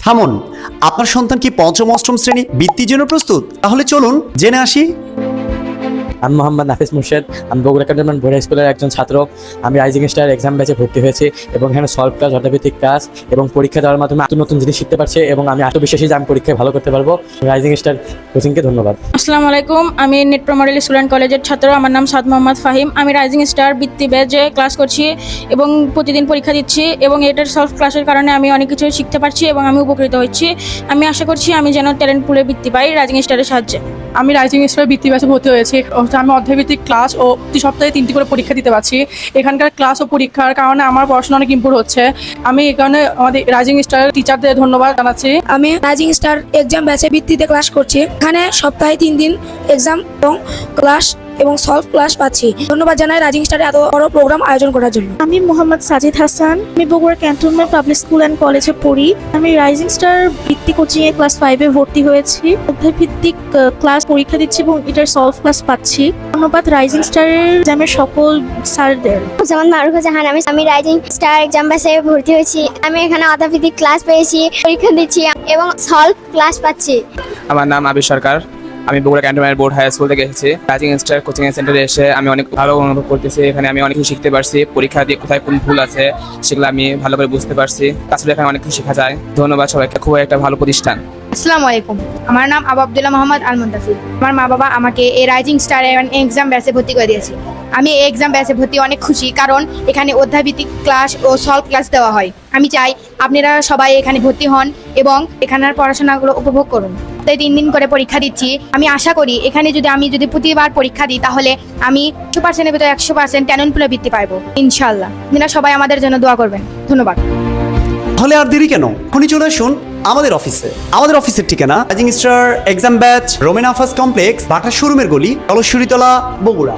থামুন, আপনার সন্তান কি পঞ্চম অষ্টম শ্রেণী বৃত্তির জন্য প্রস্তুত? তাহলে চলুন জেনে আসি। আমি মোহাম্মদ নাফিস মুর্শেদ। আমি বগুড়া ক্যান্টনমেন্ট বোর্ড হাই স্কুলের একজন ছাত্র। আমি রাইজিং স্টার এক্সাম ব্যাচে ভর্তি হয়েছি এবং এখানে সলভ ক্লাস, অর্ধভিত্তিক ক্লাস এবং পরীক্ষা দেওয়ার মাধ্যমে নতুন নতুন জিনিস শিখতে পারছি এবং আমি আত্মবিশ্বাসী যে আমি পরীক্ষায় ভালো করতে পারবো। রাইজিং স্টার কোচিংকে ধন্যবাদ। আসসালামু আলাইকুম, আমি নেট মডেল স্টুডেন্ট কলেজের ছাত্র। আমার নাম সাদ মোহাম্মদ ফাহিম। আমি রাইজিং স্টার বৃত্তি ব্যাচে ক্লাস করছি এবং প্রতিদিন পরীক্ষা দিচ্ছি এবং এটার সলভ ক্লাসের কারণে আমি অনেক কিছু শিখতে পারছি এবং আমি উপকৃত হচ্ছি। আমি আশা করছি আমি যেন ট্যালেন্ট পুলে বৃত্তি পাই রাইজিং স্টারের সাহায্যে। আমি রাইজিং স্টার বৃত্তি ব্যাচে ভর্তি হয়েছি। আমি অর্ধভিত্তিক ক্লাস ও প্রতি সপ্তাহে 3টি করে পরীক্ষা দিতে পারছি। এখানকার ক্লাস ও পরীক্ষার কারণে আমার পড়াশোনা অনেক ইমপ্রুভ হচ্ছে। আমি এই কারণে আমাদের রাইজিং স্টার টিচারদের ধন্যবাদ জানাচ্ছি। আমি রাইজিং স্টার এক্সাম ব্যাচে ভিত্তিতে ক্লাস করছি। এখানে সপ্তাহে 3 দিন এক্সাম এবং ক্লাস এবং সলভ ক্লাস পাচ্ছি। ধন্যবাদ জানাই রাইজিং স্টারে এত বড় প্রোগ্রাম আয়োজন করার জন্য। আমি মোহাম্মদ সাজিদ হাসান। আমি Bogura cantonment public school and কলেজে পড়ি। আমি রাইজিং স্টার ভিত্তি কোচিংয়ে ক্লাস 5-এ ভর্তি হয়েছি। অধ্যায় ভিত্তিক ক্লাস পরীক্ষা দিচ্ছি এবং এটার সলভ ক্লাস পাচ্ছি। ধন্যবাদ রাইজিং স্টারের এক্সামের সকল স্যারদের। যেমন মারুফা জাহান। আমি রাইজিং স্টার এক্সাম ব্যাচে ভর্তি হয়েছি। আমি এখানে অর্ধভিত্তিক ক্লাস পেয়েছি, পরীক্ষা দিচ্ছি এবং সলভ ক্লাস পাচ্ছি। আমার নাম আবির সরকার। আমি Bogura cantonment board high school থেকে এসেছি। রাইজিং স্টার কোচিং সেন্টারে এসে আমি অনেক ভালো অনুভব করতেছি। এখানে আমি অনেক কিছু শিখতে পারছি। পরীক্ষা দিয়ে কোথায় কোন ভুল আছে সেগুলো আমি ভালো করে বুঝতে পারছি। তাছাড়া এখানে অনেক কিছু শেখা যায়। ধন্যবাদ সবাইকে, খুব একটা ভালো প্রতিষ্ঠান। আসসালামু আলাইকুম, আমার নাম আবু আব্দুল্লাহ মোহাম্মদ আল মুন্তাসির। আমার মা বাবা আমাকে এই রাইজিং স্টার এক্সাম ব্যাচে ভর্তি করে দিয়েছে। আমি এই এক্সাম ব্যাচে ভর্তি অনেক খুশি, কারণ এখানে অধ্যায়ভিত্তিক ক্লাস ও সলভ ক্লাস দেওয়া হয়। আমি চাই আপনারা সবাই এখানে ভর্তি হন এবং এখানের পড়াশোনাগুলো উপভোগ করুন। তাই 3 দিন করে পরীক্ষা দিচ্ছি। আমি আশা করি এখানে আমি যদি প্রতিবার পরীক্ষা দিই তাহলে আমি 100%-এর ভিতরে 100% ট্যালেন্ট পুলে বৃত্তি পাইবো ইনশাআল্লাহ। আপনারা সবাই আমাদের জন্য দোয়া করবেন। ধন্যবাদ। তাহলে আর দেরি কেন, এখনই চলে আসুন আমাদের অফিসে। আমাদের অফিসের ঠিকানা রাইজিং স্টার এক্সাম ব্যাচ, রোমেন আফাস কমপ্লেক্স, বাটা শোরুমের গলি, কলসুরিতলা, বগুড়া।